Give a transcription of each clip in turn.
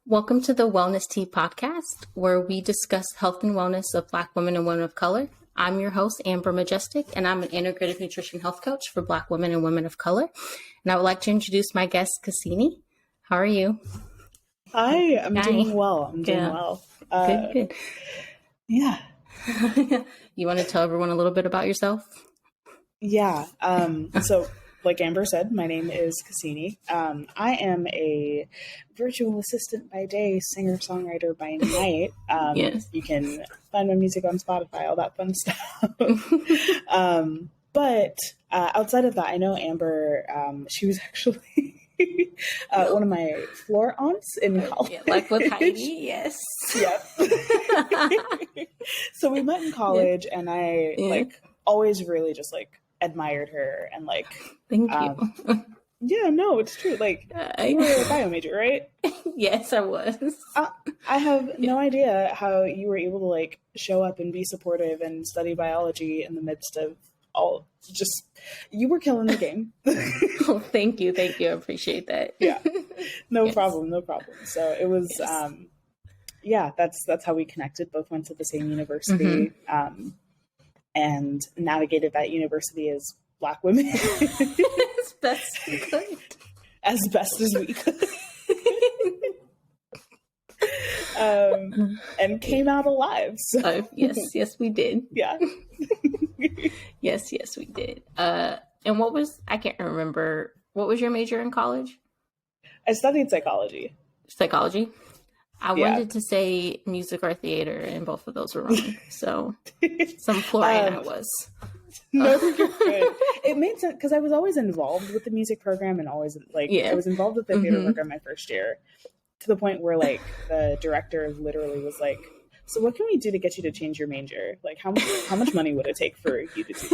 Welcome to the Wellness Tea podcast, where we discuss health and wellness of Black women and women of color. I'm your host, Amber Majestic, and I'm an integrative nutrition health coach for Black women and women of color. And I would like to introduce my guest, Kaciny. How are you? Hi, I'm doing well. Good. Yeah. You want to tell everyone a little bit about yourself? Yeah. So like Amber said, my name is Kaciny. I am a virtual assistant by day, singer-songwriter by night. Yes. You can find my music on Spotify, all that fun stuff. But outside of that, I know Amber, she was actually one of my floor aunts in college. Yeah, like with Heidi, yes. Yep. So we met in college, and I always really just admired her and Thank you. Yeah, no, it's true. You were a bio major, right? Yes, I was. I have no idea how you were able to show up and be supportive and study biology in the midst of all. Just, you were killing the game. Oh, thank you. I appreciate that. Yeah, no problem. So it was, that's how we connected. Both went to the same university, and navigated that university as Black women as best we could. As best as we could. And came out alive. So. Yes, we did. Yeah. Yes, we did. And I can't remember, what was your major in college? I studied psychology. Psychology? I wanted to say music or theater, and both of those were wrong. So, some Florian I was. No, you're good. It made sense because I was always involved with the music program and always I was involved with the theater program my first year, to the point where the director literally was like, "So what can we do to get you to change your major? How much money would it take for you to do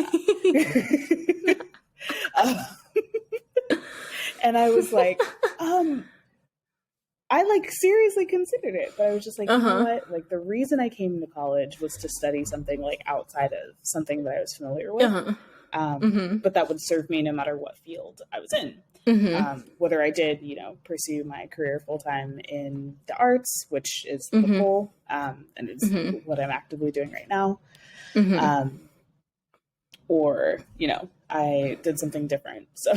that?" And I was like, I seriously considered it, but I was just you know what? The reason I came to college was to study something outside of something that I was familiar with. But that would serve me no matter what field I was in. Whether I did, pursue my career full-time in the arts, which is the goal, and it's what I'm actively doing right now. Or, I did something different. So,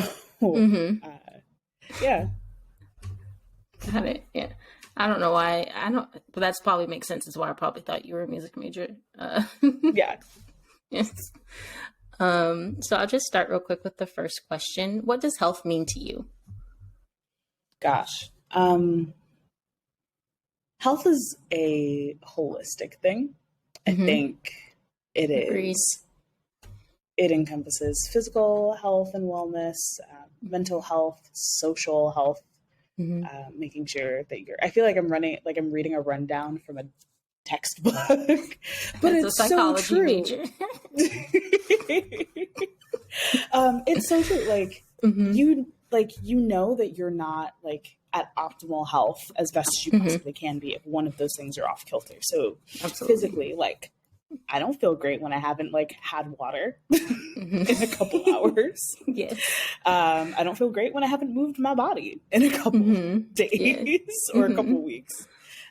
yeah. Got it. Yeah. I don't know why. But that's probably makes sense. Is why I probably thought you were a music major. Yeah. Yes. So I'll just start real quick with the first question. What does health mean to you? Gosh. Health is a holistic thing. I think it Agreed. is. It encompasses physical health and wellness, mental health, social health, making sure that I feel like I'm reading a rundown from a textbook, but it's a psychology so true. Major. It's so true. You know that you're not at optimal health as best as you possibly can be if one of those things are off kilter. So physically, I don't feel great when I haven't had water in a couple hours. Yes. I don't feel great when I haven't moved my body in a couple days or a couple weeks.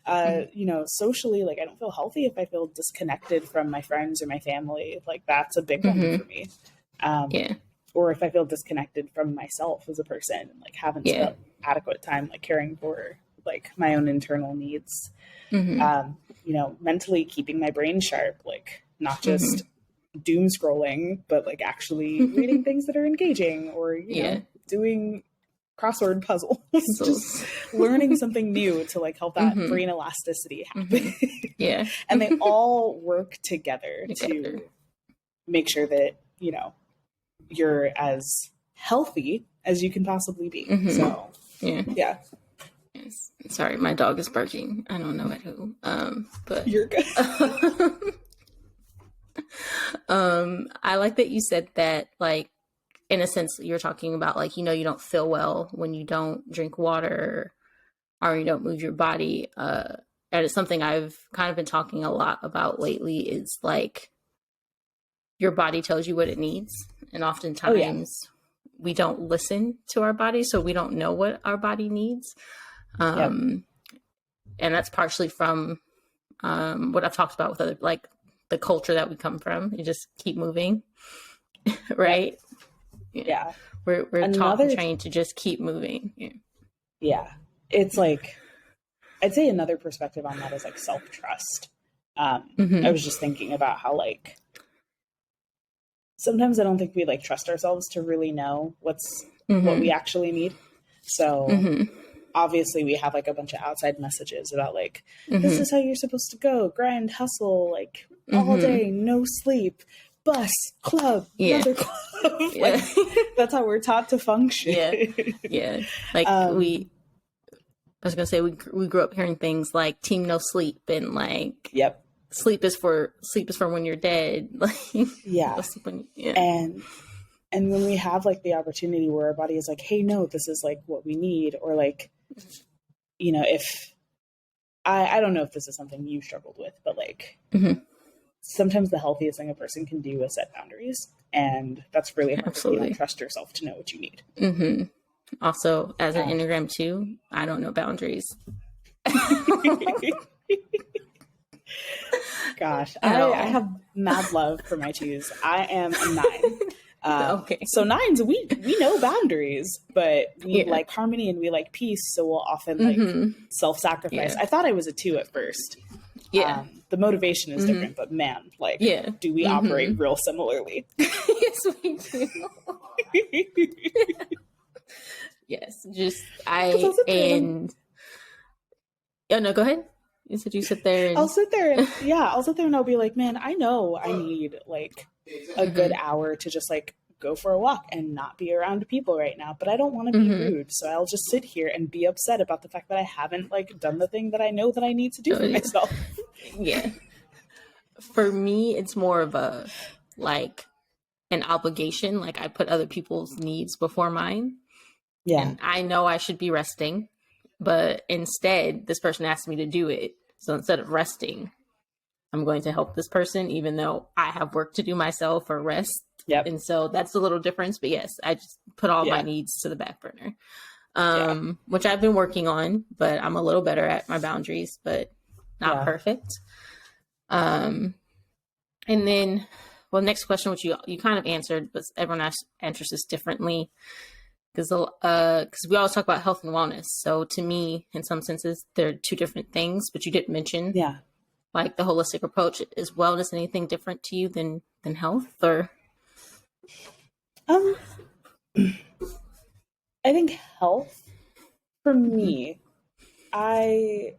Socially, I don't feel healthy if I feel disconnected from my friends or my family. That's a big one for me. Or if I feel disconnected from myself as a person and haven't spent adequate time caring for my own internal needs. Mentally keeping my brain sharp, not just doom scrolling, but actually reading things that are engaging or, doing crossword puzzles, just learning something new to help that brain elasticity happen. And they all work together to make sure that, you're as healthy as you can possibly be. So, yeah. Yes. Sorry, my dog is barking. I don't know at who. But you're good. I like that you said that, in a sense, you're talking about you don't feel well when you don't drink water or you don't move your body. And it's something I've kind of been talking a lot about lately is your body tells you what it needs. And oftentimes we don't listen to our body, so we don't know what our body needs. and that's partially from what I've talked about with other, like the culture that we come from. You just keep moving, right? Yeah. We're taught and trained to just keep moving. Yeah. It's like, I'd say another perspective on that is like self-trust. I was just thinking about how like sometimes I don't think we like trust ourselves to really know what we actually need. So obviously we have like a bunch of outside messages about like, this is how you're supposed to go, grind, hustle, like all day, no sleep, bus, club, another club. Like that's how we're taught to function. Like I was gonna say we grew up hearing things like team no sleep and like sleep is for when you're dead. Like and when we have like the opportunity where our body is like, hey, no, this is like what we need, or like, you know, if I don't know if this is something you struggled with, but like sometimes the healthiest thing a person can do is set boundaries, and that's really hard if you don't trust yourself to know what you need. Also, as an Enneagram 2, I don't know boundaries. Gosh, I have mad love for my 2s. I am a 9. So 9s, we know boundaries, but we like harmony and we like peace, so we'll often like self-sacrifice. I thought I was a 2 at first. The motivation is different, but man, like, do we operate real similarly? Yes, we do. Yes, just oh no, go ahead. You said you sit there and I'll sit there and I'll be like, man, I know I need like a good hour to just like go for a walk and not be around people right now, but I don't want to be rude, so I'll just sit here and be upset about the fact that I haven't like done the thing that I know that I need to do for myself. For me, it's more of a like an obligation. Like I put other people's needs before mine. And I know I should be resting, but instead this person asked me to do it. So instead of resting, I'm going to help this person, even though I have work to do myself or rest. And so that's a little difference. But yes, I just put all my needs to the back burner, which I've been working on, but I'm a little better at my boundaries, but not perfect. And then, well, next question, which you kind of answered, but everyone else answers this differently. Because we always talk about health and wellness. So to me, in some senses, they're two different things, but you didn't mention like the holistic approach. Is wellness anything different to you than health? Or I think health for me, I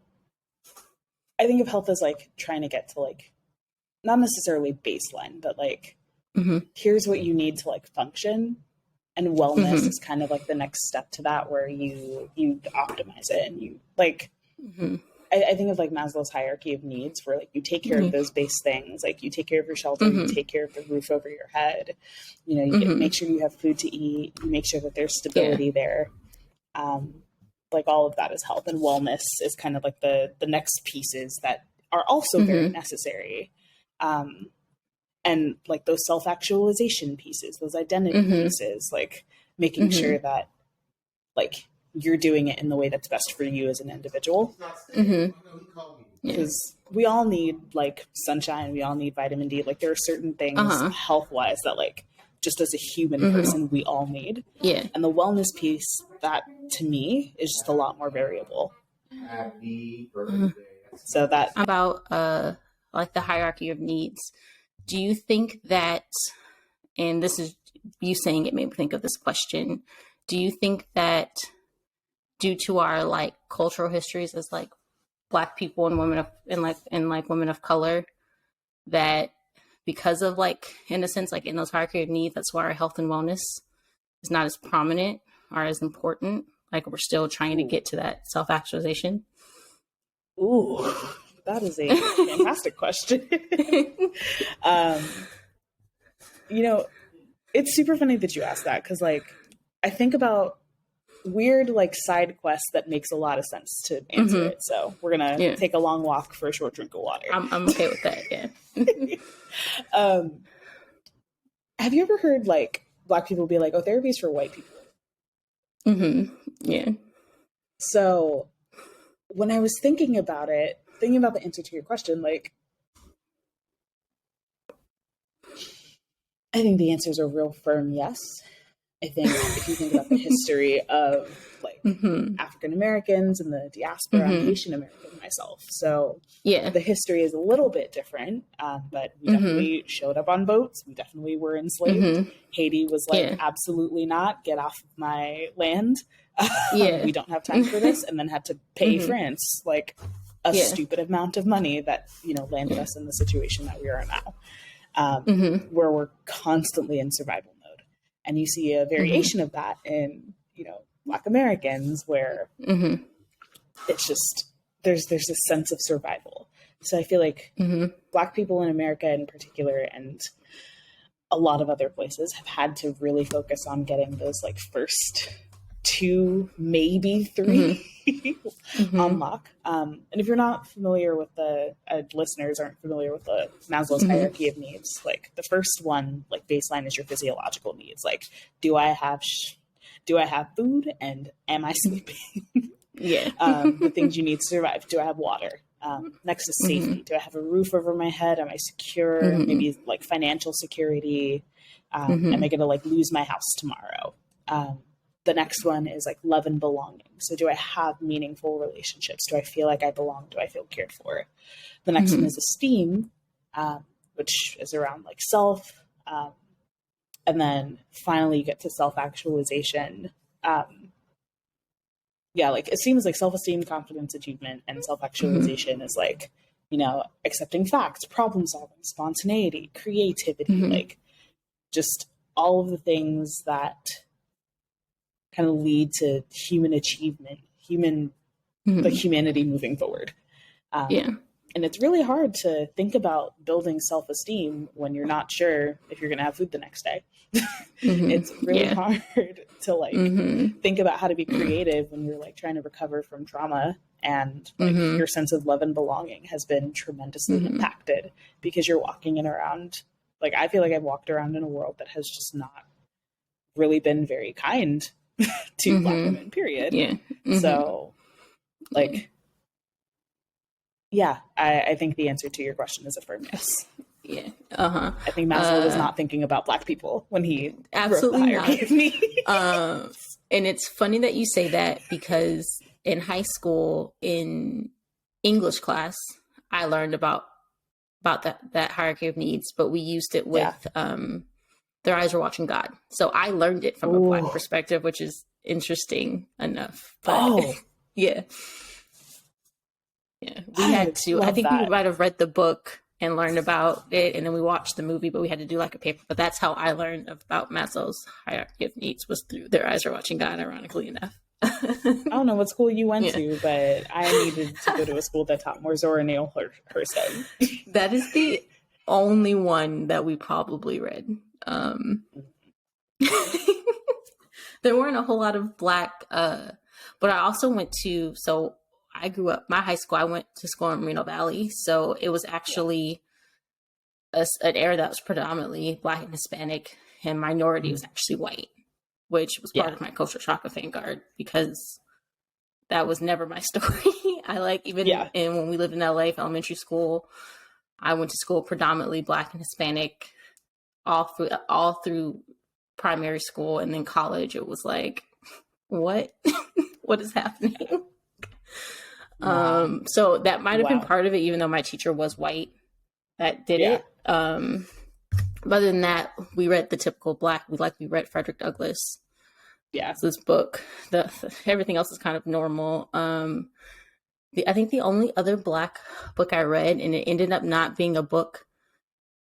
think of health as like trying to get to like not necessarily baseline, but like here's what you need to like function. And wellness is kind of like the next step to that, where you optimize it and you like, I think of like Maslow's hierarchy of needs, where like you take care of those base things, like you take care of your shelter, you take care of the roof over your head, you know, you make sure you have food to eat, you make sure that there's stability there. Like all of that is health, and wellness is kind of like the next pieces that are also very necessary. And like those self-actualization pieces, those identity pieces, like making sure that like you're doing it in the way that's best for you as an individual. Because we all need like sunshine, we all need vitamin D. Like there are certain things health-wise that like just as a human person, we all need. And the wellness piece, that to me is just a lot more variable. So that about like the hierarchy of needs. Do you think that, and this is you saying it made me think of this question, do you think that due to our like cultural histories as like Black people and women of women of color, that because of like, in a sense, like in those hierarchy of needs, that's why our health and wellness is not as prominent or as important? Like we're still trying to get to that self-actualization? Ooh, that is a fantastic question. You know, it's super funny that you asked that, because like I think about weird like side quests that makes a lot of sense to answer it. So we're gonna take a long walk for a short drink of water. I'm okay with that. Have you ever heard like Black people be like, "Oh, therapy is for white people"? Yeah. So when I was thinking about the answer to your question, like, I think the answer is a real firm yes. I think if you think about the history of like African Americans and the diaspora, I'm Haitian American myself. So the history is a little bit different, but we definitely showed up on boats. We definitely were enslaved. Haiti was like, absolutely not, get off of my land. We don't have time for this. And then had to pay France like a stupid amount of money that, you know, landed us in the situation that we are now, where we're constantly in survival mode. And you see a variation of that in, you know, Black Americans, where it's just, there's this sense of survival. So I feel like Black people in America in particular, and a lot of other places, have had to really focus on getting those like first 2, maybe 3 on lock. And if you're not familiar with the listeners aren't familiar with the Maslow's hierarchy of needs, like the first one, like baseline, is your physiological needs. Like, do I have food, and am I sleeping? The things you need to survive. Do I have water? Next is safety. Do I have a roof over my head? Am I secure? Maybe like financial security. Am I going to like lose my house tomorrow? The next one is like love and belonging. So do I have meaningful relationships? Do I feel like I belong? Do I feel cared for? The next one is esteem, which is around like self. And then finally you get to self-actualization. Like esteem is like self-esteem, confidence, achievement, and self-actualization is like, you know, accepting facts, problem solving, spontaneity, creativity, like just all of the things that kind of lead to human achievement, like humanity moving forward. And it's really hard to think about building self-esteem when you're not sure if you're going to have food the next day. It's really hard to like think about how to be creative when you're like trying to recover from trauma, and like your sense of love and belonging has been tremendously impacted because you're walking in around, like, I feel like I've walked around in a world that has just not really been very kind to Black women, period. So like, I think the answer to your question is a firm yes. I think Maslow was not thinking about Black people when he absolutely wrote the hierarchy of needs. And it's funny that you say that, because in high school, in English class, I learned about that hierarchy of needs, but we used it with Their Eyes Were Watching God. So I learned it from a Black perspective, which is interesting enough. But we had to. I think we might have read the book and learned about it, and then we watched the movie, but we had to do like a paper. But that's how I learned about Maslow's hierarchy of needs, was through Their Eyes Were Watching God, ironically enough. I don't know what school you went to, but I needed to go to a school that taught more Zora Neale Hurston. That is the only one that we probably read. There weren't a whole lot of Black, but I also went to, so I grew up, my high school, I went to school in Reno Valley. So it was actually an area that was predominantly Black and Hispanic, and minority was actually white, which was part of my culture shock of vanguard, because that was never my story. I like, even and when we lived in LA for elementary school, I went to school predominantly Black and Hispanic all through primary school, and then college it was like, what? What is happening? So that might have been part of it, even though my teacher was white that did it. But other than that, we read the typical Black, we read Frederick Douglass. So this book, everything else is kind of normal. I think the only other Black book I read, and it ended up not being a book,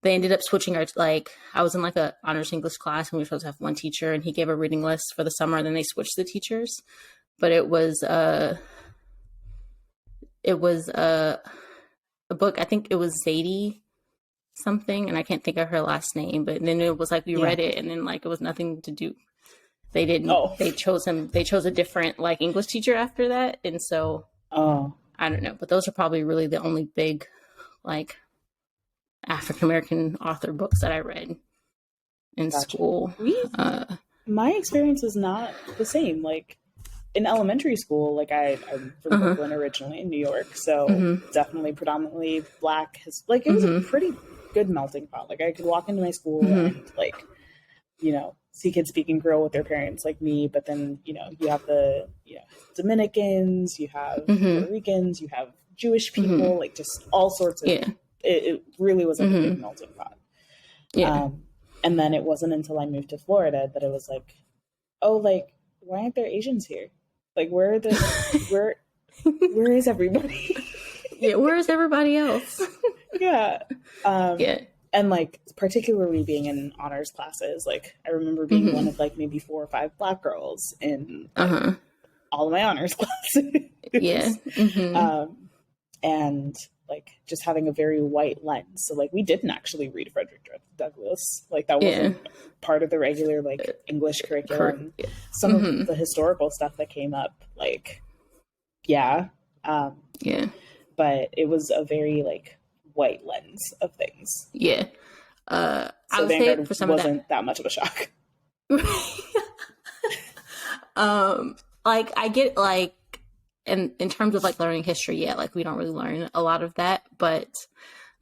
they ended up switching our, like, I was in like a honors English class, and we were supposed to have one teacher, and he gave a reading list for the summer, and then they switched the teachers. But it was a book, I think it was Zadie something, and I can't think of her last name, but then it was like, we read it, and then like, it was nothing to do. They didn't, they chose a different like English teacher after that. And so, I don't know, but those are probably really the only big, like, African-American author books that I read in school. My experience is not the same. Like, in elementary school, like I'm from Brooklyn originally in New York, so definitely predominantly Black. Like it was a pretty good melting pot. Like I could walk into my school and like, you know, see kids speaking Creole with their parents like me, but then, you know, you have the, you know, Dominicans, you have Puerto Ricans, you have Jewish people, like just all sorts of, it really was like a big melting pot. And then it wasn't until I moved to Florida that it was like, oh, like, why aren't there Asians here? Like, where is everybody? Where is everybody else? And like, particularly being in honors classes, like I remember being one of like maybe 4 or 5 Black girls in like, all of my honors classes. And like just having a very white lens. So like we didn't actually read Frederick Douglass. Like that wasn't part of the regular like English curriculum. Some of the historical stuff that came up, like, but it was a very like white lens of things. So I would say for some wasn't that much of a shock. Like I get like, in terms of like learning history, like we don't really learn a lot of that, but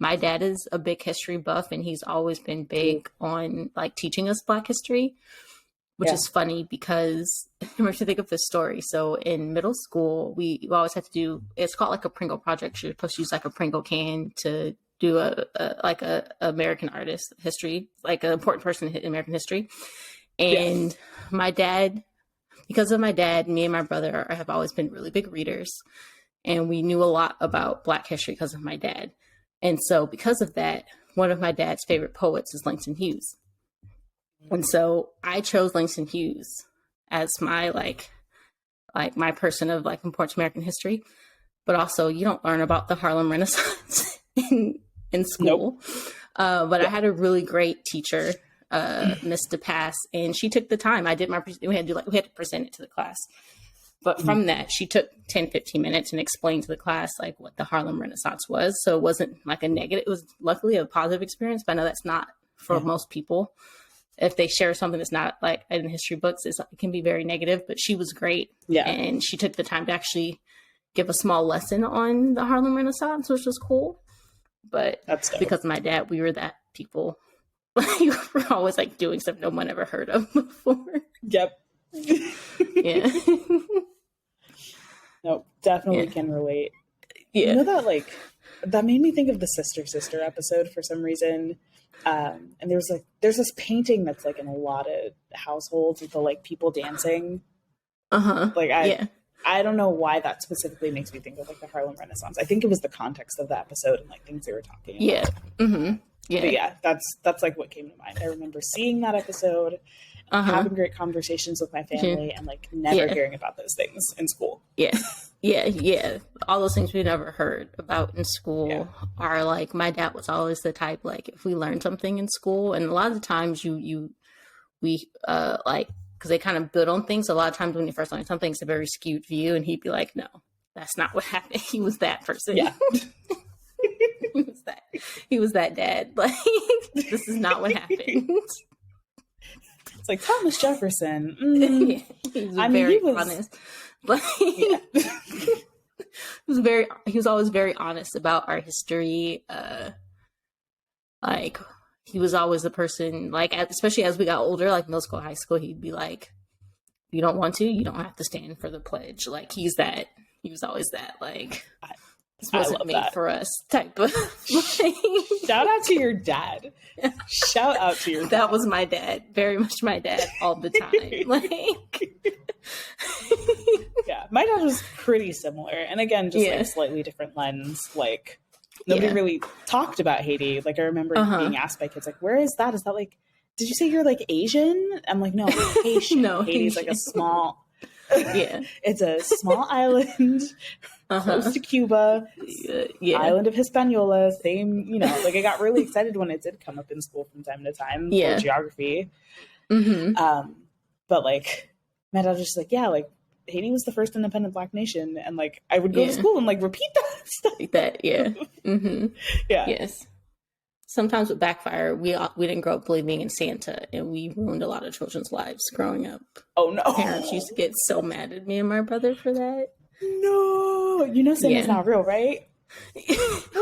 my dad is a big history buff and he's always been big on like teaching us Black history, which is funny because I to think of this story. So in middle school, we always had to do, it's called like a Pringle project. You're supposed to use like a Pringle can to do a American artist history, like an important person in American history. And my dad, because of my dad, me and my brother have always been really big readers, and we knew a lot about Black history because of my dad. And so because of that, one of my dad's favorite poets is Langston Hughes. And so I chose Langston Hughes as my like my person of like important American history, but also you don't learn about the Harlem Renaissance in school. But I had a really great teacher, Miss DePass, and she took the time. We had to present it to the class. But from that, she took 10, 15 minutes and explained to the class like what the Harlem Renaissance was. So it wasn't like a negative, it was luckily a positive experience, but I know that's not for most people. If they share something that's not like in history books, it can be very negative, but she was great. And she took the time to actually give a small lesson on the Harlem Renaissance, which was cool. But because of my dad, we were that people. We were always like doing stuff no one ever heard of before. No, definitely can relate. You know that like that made me think of the Sister episode for some reason. And there's this painting that's like in a lot of households with the like people dancing. Like I don't know why that specifically makes me think of like the Harlem Renaissance. I think it was the context of the episode and like things they were talking about. But that's like what came to mind. I remember seeing that episode, having great conversations with my family, and like never hearing about those things in school. All those things we never heard about in school are like, my dad was always the type, like if we learned something in school, and a lot of the times we like, because they kind of build on things. So a lot of times when you first learn something, it's a very skewed view, and he'd be like, no, that's not what happened. He was that person. He was that dad. Like, this is not what happened. It's like Thomas Jefferson. He was honest. But he was always very honest about our history. Like he was always the person, like, especially as we got older, like middle school, high school, he'd be like, you don't want to, you don't have to stand for the pledge. Like he was always that, like, this wasn't made for us type of. Shout out to your dad. Shout out to your dad. That was my dad. Very much my dad all the time. Like, my dad was pretty similar. And again, just like a slightly different lens. Like nobody really talked about Haiti. Like I remember being asked by kids, like, where is that? Is that like, did you say you're like Asian? I'm like, no, I'm Haitian. No, Haiti's like a small, it's a small island close to Cuba, island of Hispaniola, same, like I got really excited when it did come up in school from time to time for geography. But like my dad was just like, like Haiti was the first independent Black nation, and like I would go to school and like repeat that stuff. Yes. sometimes with backfire. We didn't grow up believing in Santa, and we ruined a lot of children's lives growing up. Oh no! Parents used to get so mad at me and my brother for that. No, you know Santa's not real, right?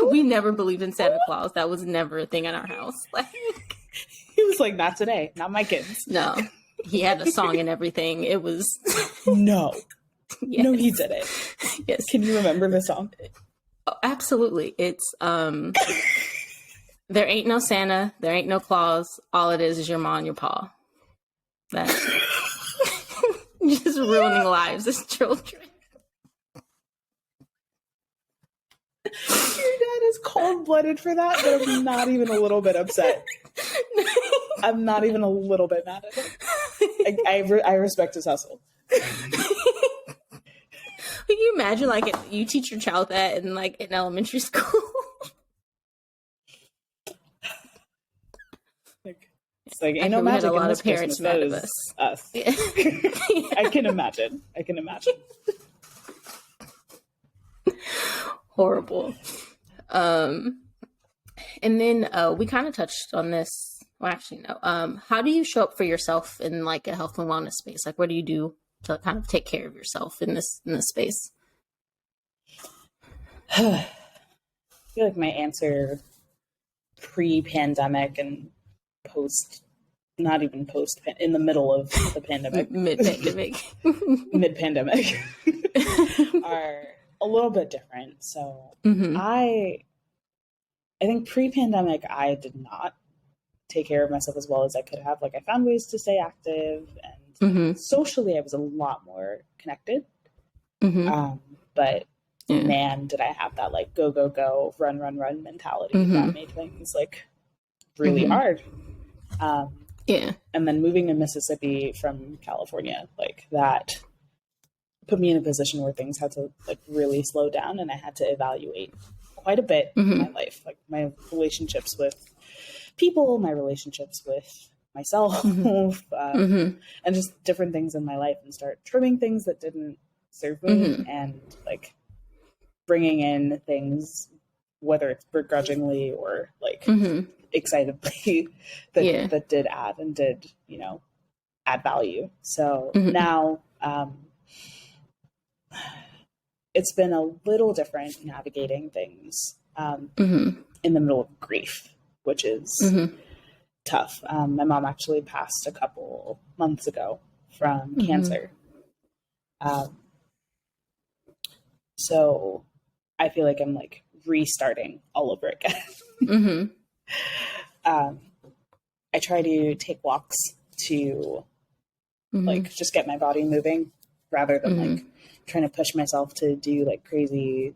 We never believed in Santa Claus. That was never a thing in our house. Like, he was like, not today, not my kids. No, he had a song and everything. It was no, yes. No, he did it. Yes, can you remember the song? Oh, absolutely. It's there ain't no Santa, there ain't no Claus. All it is your ma and your pa. That's just ruining lives as children. Your dad is cold-blooded for that, but I'm not even a little bit upset. I'm not even a little bit mad at him. I respect his hustle. Can you imagine, like, you teach your child that in, like, in elementary school? It's like, ain't no magic in this Christmas. That is us. Yeah. I can imagine. Horrible. And then we kind of touched on this. Well, actually, no. How do you show up for yourself in like a health and wellness space? Like, what do you do to kind of take care of yourself in this space? I feel like my answer pre-pandemic and post, not even post, in the middle of the pandemic, mid-pandemic, are a little bit different. So I think pre-pandemic, I did not take care of myself as well as I could have. Like, I found ways to stay active, and socially I was a lot more connected. But man, did I have that like go, go, go, run, run, run mentality that made things like really hard. And then moving to Mississippi from California, like that put me in a position where things had to like really slow down, and I had to evaluate quite a bit in my life, like my relationships with people, my relationships with myself, and just different things in my life, and start trimming things that didn't serve me, and like bringing in things, whether it's begrudgingly or like excitedly, that did add and did, add value. So now it's been a little different navigating things in the middle of grief, which is tough. My mom actually passed a couple months ago from cancer. So I feel like I'm like restarting all over again. I try to take walks to like just get my body moving rather than like trying to push myself to do like crazy,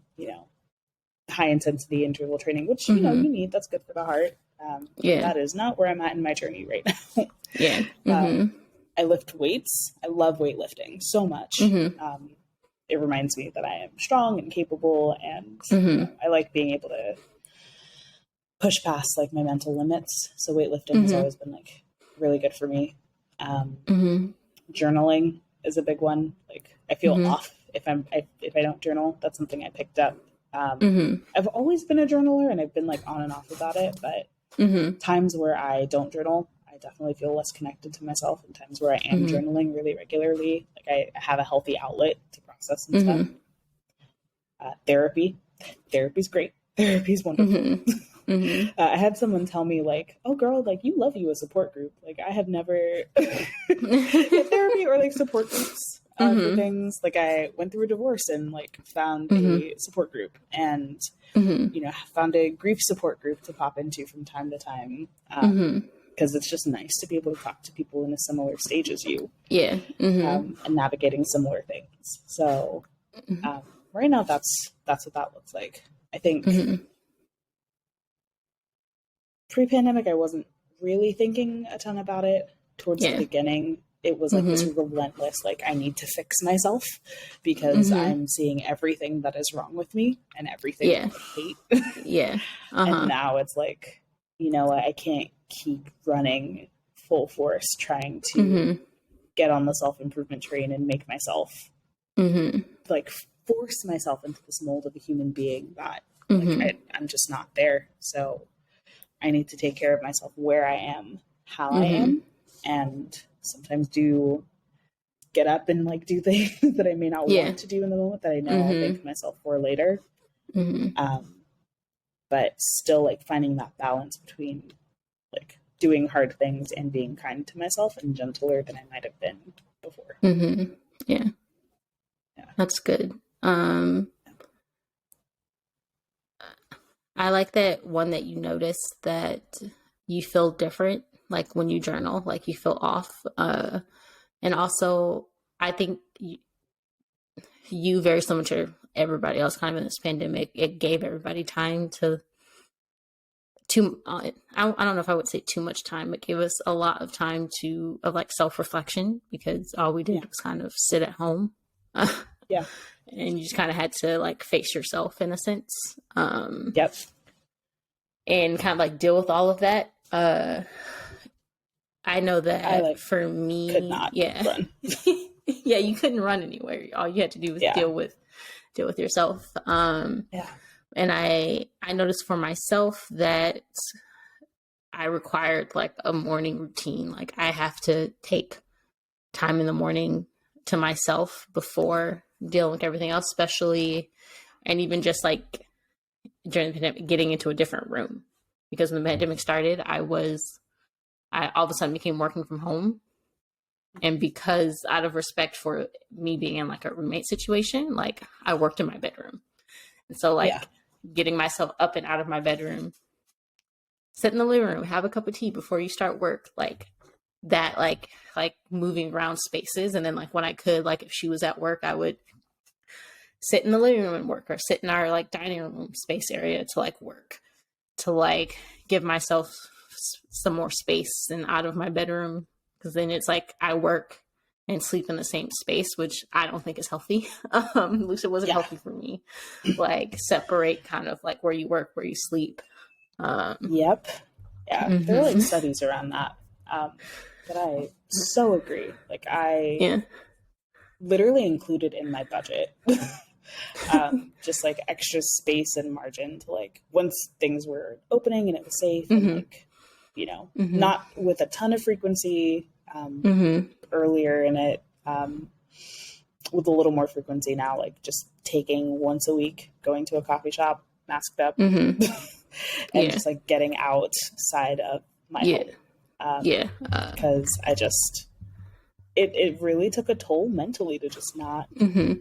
high intensity interval training, which, you need, that's good for the heart. That is not where I'm at in my journey right now. I lift weights. I love weightlifting so much. It reminds me that I am strong and capable, and I like being able to push past like my mental limits. So weightlifting has always been like really good for me. Journaling is a big one. Like I feel off if I don't journal. That's something I picked up. I've always been a journaler, and I've been like on and off about it, but times where I don't journal, I definitely feel less connected to myself, and times where I am journaling really regularly, like I have a healthy outlet to process and stuff. Therapy's great. Therapy's wonderful. I had someone tell me like, oh girl, like you love you a support group. Like I have never therapy or like support groups for things. Like I went through a divorce and like found a support group, and found a grief support group to pop into from time to time. Because it's just nice to be able to talk to people in a similar stage as you. And navigating similar things. So right now that's what that looks like. I think pre-pandemic, I wasn't really thinking a ton about it. Towards the beginning, it was like this relentless, like I need to fix myself because I'm seeing everything that is wrong with me and everything that I hate. And now it's like, I can't keep running full force trying to get on the self-improvement train and make myself like force myself into this mold of a human being that like I'm just not there. So I need to take care of myself where I am, how I Mm-hmm. am, and sometimes do get up and like do things that I may not Yeah. want to do in the moment that I know I'll Mm-hmm. thank myself for later. Mm-hmm. But still like finding that balance between like doing hard things and being kind to myself and gentler than I might have been before. Mm-hmm. Yeah. Yeah. That's good. I like that one that you notice that you feel different, like when you journal, like you feel off. And also, I think you very similar to everybody else, kind of in this pandemic, it gave everybody time I don't know if I would say too much time, but gave us a lot of time of like self-reflection, because all we Yeah. did was kind of sit at home. Yeah. And you just kind of had to like face yourself in a sense. Yep. And kind of like deal with all of that. I know I that like for could me, not yeah. run. Yeah, you couldn't run anywhere. All you had to do was Yeah. deal with yourself. Yeah. And I noticed for myself that I required like a morning routine. Like I have to take time in the morning to myself before dealing with everything else, especially, and even just like during the pandemic, getting into a different room. Because when the pandemic started, I all of a sudden became working from home. And because out of respect for me being in like a roommate situation, like I worked in my bedroom. And so Yeah. like getting myself up and out of my bedroom, sit in the living room, have a cup of tea before you start work, like that, like moving around spaces. And then like when I could, like if she was at work, I would sit in the living room and work, or sit in our like dining room space area to like work, to like give myself some more space and out of my bedroom. Because then it's like I work and sleep in the same space, which I don't think is healthy. At least it wasn't Yeah. healthy for me. Like separate kind of like where you work, where you sleep. Yep. Yeah. There are like Mm-hmm. studies around that. But I so agree. Like I Yeah. literally included in my budget just like extra space and margin to like once things were opening and it was safe and Mm-hmm. like, you know, Mm-hmm. not with a ton of frequency Mm-hmm. earlier in it, with a little more frequency now, like just taking once a week, going to a coffee shop, masked up, Mm-hmm. and Yeah. just like getting outside of my Yeah. home. Yeah. Because I just, it really took a toll mentally to just not. Mm-hmm.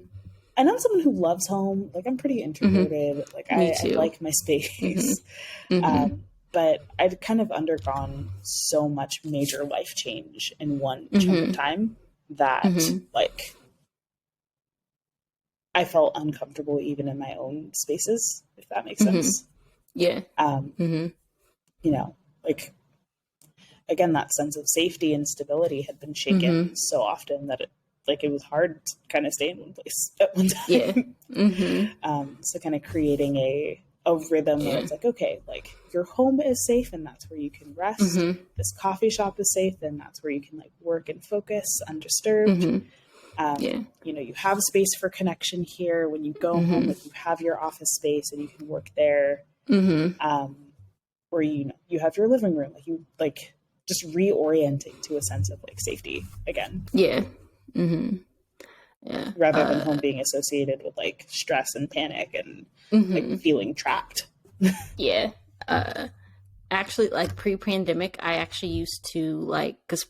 And I'm someone who loves home. Like I'm pretty Mm-hmm. introverted. Like Me I too. like my space. Mm-hmm. Mm-hmm. But I'd kind of undergone so much major life change in one chunk of Mm-hmm. time that Mm-hmm. like I felt uncomfortable even in my own spaces, if that makes Mm-hmm. sense. Yeah. Um, Mm-hmm. you know, like again, that sense of safety and stability had been Mm-hmm. shaken so often that it was hard to kind of stay in one place at one Yeah. time. Mm-hmm. So kind of creating a rhythm where Yeah. it's like, okay, like your home is safe and that's where you can rest. Mm-hmm. This coffee shop is safe and that's where you can like work and focus undisturbed. Mm-hmm. Yeah. You know, you have space for connection here. When you go home, Mm-hmm. like you have your office space and you can work there. Mm-hmm. Or you have your living room. Like you like just reorienting to a sense of like safety again. Yeah. Mm-hmm. Yeah. Rather than home being associated with like stress and panic and like Mm-hmm. feeling trapped. Yeah. Actually, like pre-pandemic, I actually used to like, because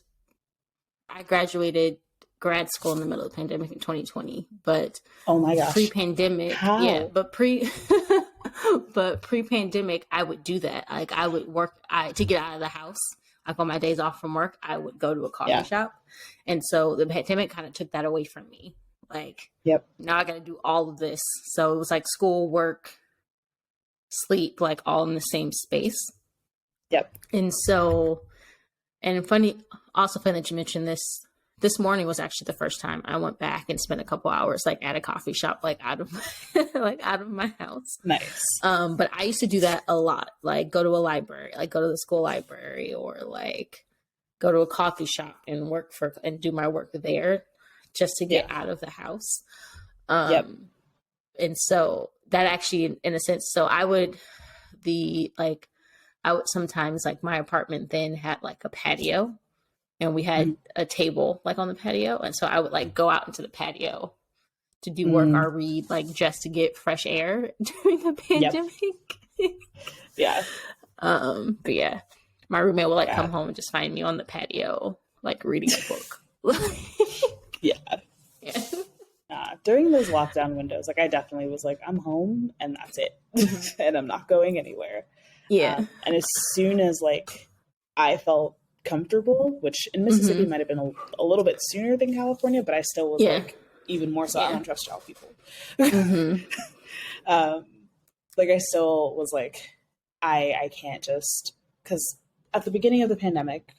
I graduated grad school in the middle of the pandemic in 2020, but Oh my gosh. pre-pandemic, yeah, How? but pre-pandemic, I would do that. Like I would work, to get out of the house. Like on my days off from work, I would go to a coffee Yeah. shop, and so the pandemic kind of took that away from me. Like, Yep. now I got to do all of this. So it was like school, work, sleep, like all in the same space. Yep. And so, and also funny that you mentioned this. This morning was actually the first time I went back and spent a couple hours like at a coffee shop, like out of like out of my house. Nice. But I used to do that a lot, like go to a library, like go to the school library, or like go to a coffee shop and and do my work there, just to get out of the house. Yep. And so that actually, in a sense, so I would I would sometimes, like, my apartment then had like a patio, and we had a table like on the patio. And so I would like go out into the patio to do work or read, like, just to get fresh air during the pandemic. Yeah. But yeah, my roommate would like come home and just find me on the patio, like reading a book. Yeah. Yeah. During those lockdown windows, like I definitely was like, I'm home and that's it. And I'm not going anywhere. Yeah. And as soon as like I felt comfortable, which in Mississippi might have been a little bit sooner than California, but I still was like, even more so, I don't trust y'all people. Like I still was like, I can't just, because at the beginning of the pandemic,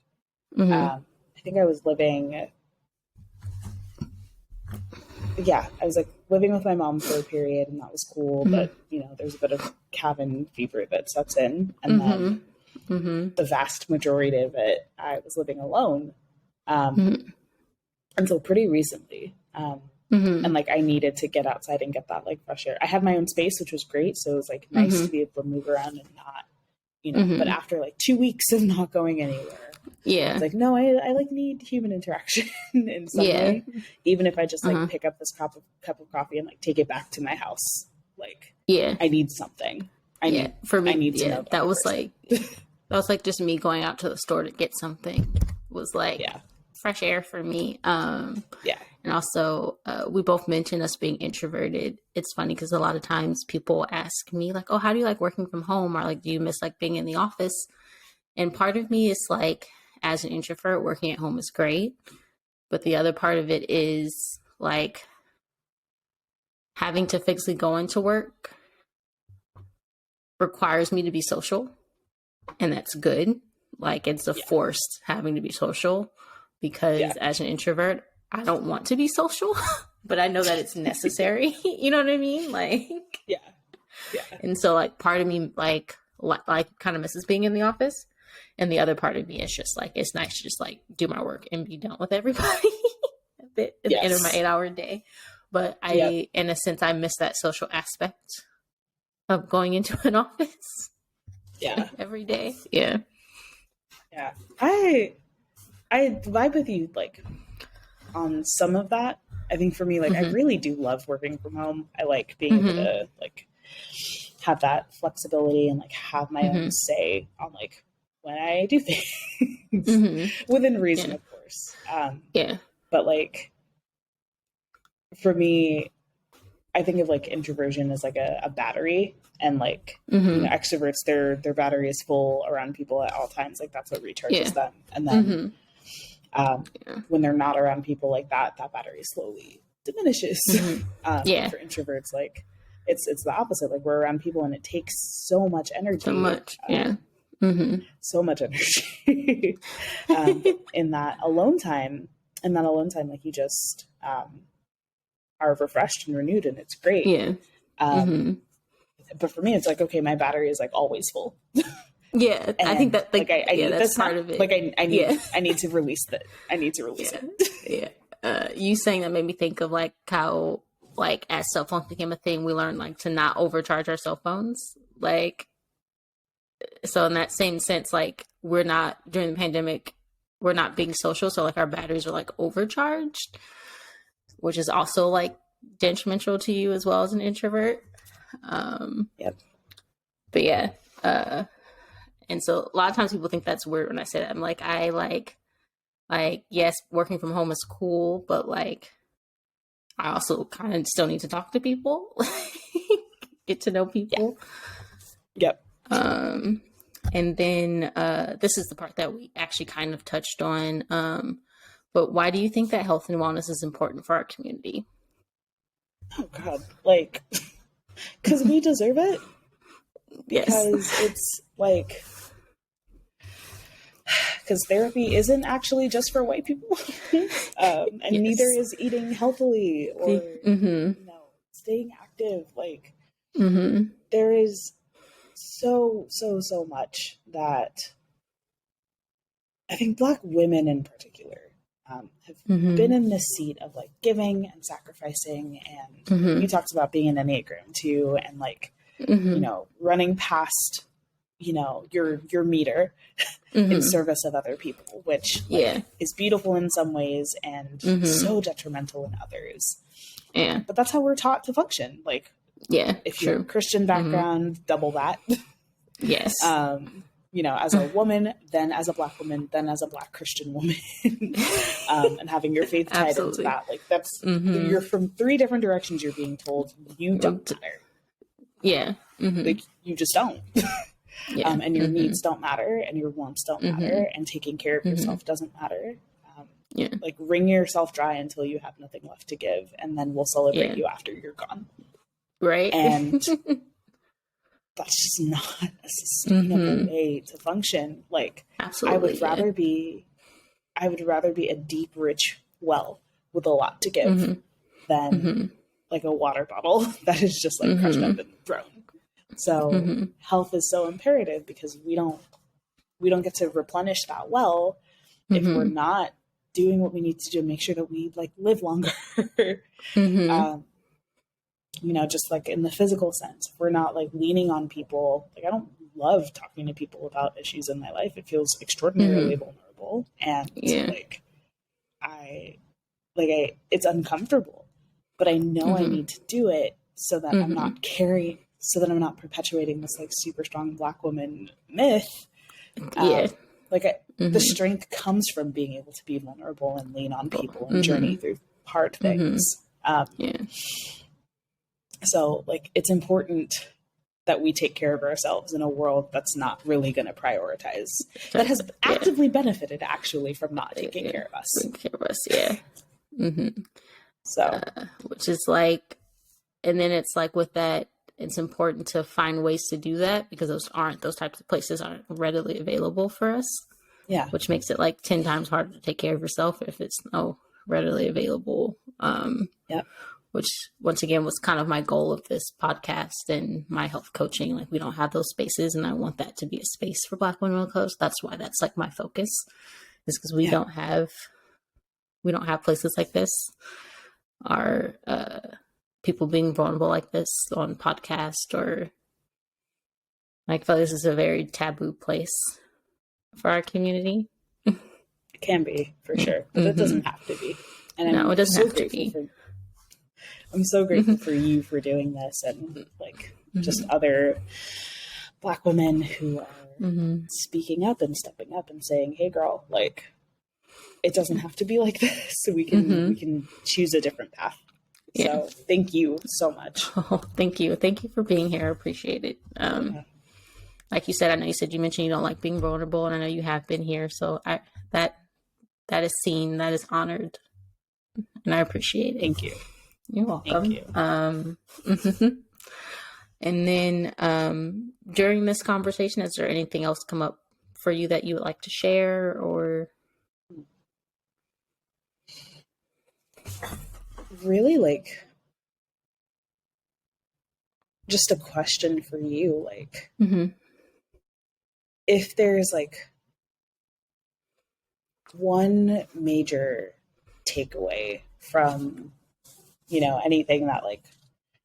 I think I was living, I was like living with my mom for a period, and that was cool. But you know, there's a bit of cabin fever that sets in, and then the vast majority of it, I was living alone until pretty recently. And like I needed to get outside and get that like fresh air. I had my own space, which was great, so it was like nice to be able to move around and not, you know. But after like 2 weeks of not going anywhere, it's like, no, I like need human interaction in some way, even if I just like pick up this cup of coffee and like take it back to my house. Like, I need something. I need to know that was person. That was like just me going out to the store to get something. It was like fresh air for me. And also, we both mentioned us being introverted. It's funny because a lot of times people ask me like, oh, how do you like working from home? Or like, do you miss like being in the office? And part of me is like, as an introvert, working at home is great. But the other part of it is like having to physically go into work requires me to be social. And that's good. Like it's a forced having to be social because as an introvert, I don't want to be social, but I know that it's necessary. You know what I mean? Like, And so like part of me like kind of misses being in the office. And the other part of me is just like, it's nice to just like do my work and be done with everybody at the end of my 8-hour day. But in a sense, I miss that social aspect of going into an office. Every day. Yeah. I vibe with you like on some of that. I think for me, like I really do love working from home. I like being able to like have that flexibility and like have my own say on like when I do things within reason, of course. But like for me, I think of like introversion as like a battery, and like you know, extroverts, their battery is full around people at all times. Like that's what recharges them. And then when they're not around people like that, that battery slowly diminishes. For introverts, like it's the opposite. Like we're around people and it takes so much energy. So much energy in that alone time. Like you just are refreshed and renewed, and it's great. But for me, it's like, okay, my battery is like always full. I think that like I need that's this part now. of it. Like I need to release that. I need to release it. You saying that made me think of like how like as cell phones became a thing, we learned like to not overcharge our cell phones. Like, so in that same sense, like we're not during the pandemic, we're not being social, so like our batteries are like overcharged, which is also like detrimental to you as well as an introvert. But and so a lot of times people think that's weird when I say that. I'm like, I like yes, working from home is cool, but like I also kind of still need to talk to people, get to know people. And then this is the part that we actually kind of touched on. But why do you think that health and wellness is important for our community? Oh God, like, because we deserve it. Because it's like, because therapy isn't actually just for white people, and neither is eating healthily or you know, staying active. Like, there is so much that I think Black women in particular have been in this seat of like giving and sacrificing, and you talked about being an Enneagram too, and like you know, running past your meter in service of other people, which like is beautiful in some ways and so detrimental in others. Yeah. But that's how we're taught to function. Like, if you're a Christian background, double that. Yes. As a woman, then as a Black woman, then as a Black Christian woman, and having your faith tied into that. Like that's, you're from 3 different directions. You're being told you don't matter. Yeah. Like you just don't. And your needs don't matter and your wants don't matter and taking care of yourself doesn't matter. Like wring yourself dry until you have nothing left to give, and then we'll celebrate you after you're gone. Right. And that's just not a sustainable way to function. Like, absolutely, I would rather be a deep, rich well with a lot to give than like a water bottle that is just like crushed up and thrown. So health is so imperative because we don't get to replenish that well if we're not doing what we need to do to make sure that we like live longer. Just like in the physical sense, if we're not like leaning on people. Like I don't love talking to people about issues in my life. It feels extraordinarily vulnerable, and it's uncomfortable, but I know I need to do it so that I'm not perpetuating this like super strong Black woman myth. The strength comes from being able to be vulnerable and lean on people and journey through hard things. So like, it's important that we take care of ourselves in a world that's not really going to prioritize, that has actively benefited actually from not taking care of us. So, which is like, and then it's like with that, it's important to find ways to do that because those types of places aren't readily available for us. Yeah. Which makes it like 10 times harder to take care of yourself if it's readily available. Which once again was kind of my goal of this podcast and my health coaching. Like we don't have those spaces, and I want that to be a space for Black women of color. That's why that's like my focus, is because we don't have places like this. Are people being vulnerable like this on podcast, or like I feel like this is a very taboo place for our community. It can be for sure, but it doesn't have to be. And it doesn't have to be. I'm so grateful for you for doing this, and like just other Black women who are speaking up and stepping up and saying, "Hey, girl, like it doesn't have to be like this. So we can choose a different path." So thank you so much. Oh, thank you for being here. I appreciate it. Like you said, I know you mentioned you don't like being vulnerable, and I know you have been here. So that is seen, that is honored, and I appreciate it. Thank you. You're welcome. Thank you. And then during this conversation, has there anything else come up for you that you would like to share, or? Really, like, just a question for you, like, if there's like one major takeaway from anything that like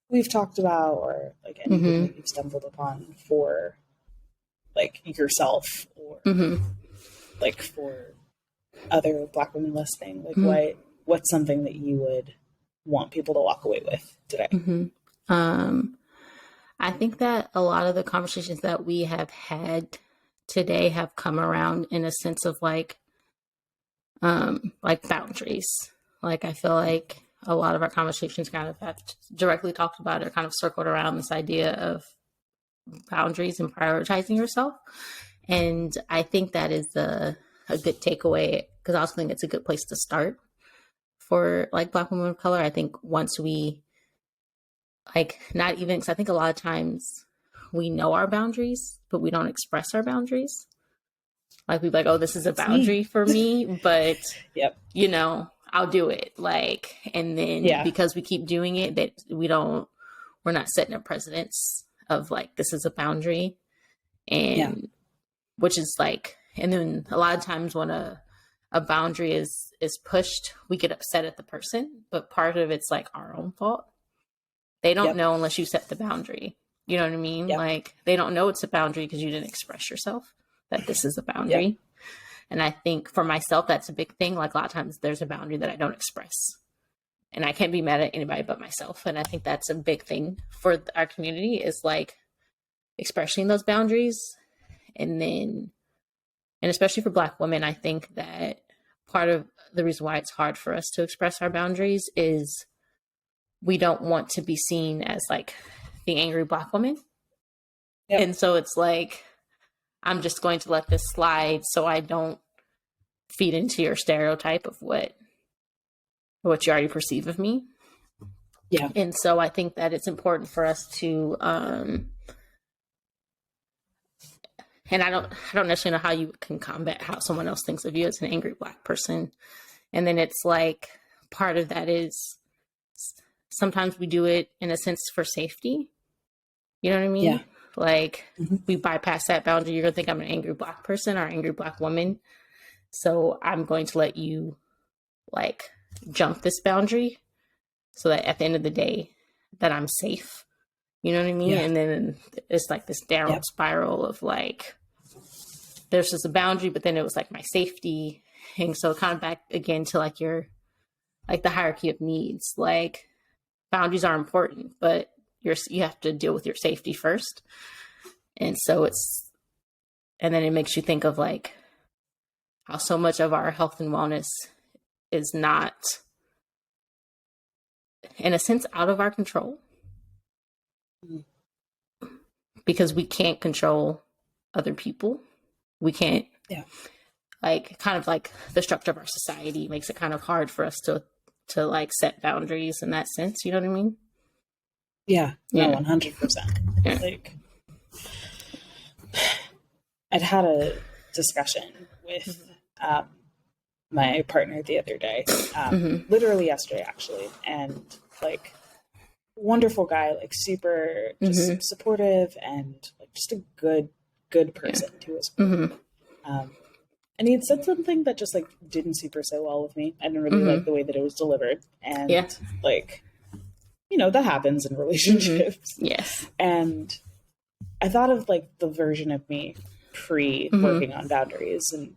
we've talked about, or like anything that you've stumbled upon for like yourself, or like for other Black women listening, like what's something that you would want people to walk away with today? I think that a lot of the conversations that we have had today have come around in a sense of like boundaries. Like I feel like a lot of our conversations kind of have directly talked about or kind of circled around this idea of boundaries and prioritizing yourself. And I think that is a good takeaway, because I also think it's a good place to start for like Black women of color. I think once we not even, because I think a lot of times we know our boundaries, but we don't express our boundaries. Like we'd be like, oh, this is a boundary for me, but I'll do it. Like, and then because we keep doing it, that we're not setting a precedence of like, this is a boundary. And which is like, and then a lot of times when a boundary is pushed, we get upset at the person, but part of it's like our own fault. They don't know unless you set the boundary. You know what I mean? Yep. Like they don't know it's a boundary because you didn't express yourself that this is a boundary. Yep. And I think for myself, that's a big thing. Like a lot of times there's a boundary that I don't express and I can't be mad at anybody but myself. And I think that's a big thing for our community is like expressing those boundaries. And then, and especially for Black women, I think that part of the reason why it's hard for us to express our boundaries is we don't want to be seen as like the angry Black woman. Yep. And so it's like, I'm just going to let this slide so I don't feed into your stereotype of what you already perceive of me. Yeah. And so I think that it's important for us to, and I don't necessarily know how you can combat how someone else thinks of you as an angry Black person. And then it's like, part of that is sometimes we do it in a sense for safety. You know what I mean? Yeah. Like we bypass that boundary. You're going to think I'm an angry Black person or angry Black woman. So I'm going to let you like jump this boundary so that at the end of the day that I'm safe. You know what I mean? Yeah. And then it's like this downward spiral of like, there's just a boundary, but then it was like my safety. And so kind of back again to like your, like the hierarchy of needs, like boundaries are important, but you have to deal with your safety first. And so and then it makes you think of like how so much of our health and wellness is not, in a sense, out of our control. Because we can't control other people. We can't, like, kind of like the structure of our society makes it kind of hard for us to like set boundaries in that sense. You know what I mean? Yeah. No, 100%. Yeah. Like, I'd had a discussion with my partner the other day, literally yesterday, actually. And like, wonderful guy, like super just supportive and like just a good person to his point. And he had said something that just like didn't super sit well with me. I didn't really like the way that it was delivered. And like, you know, that happens in relationships. Yes. And I thought of like the version of me pre working on boundaries and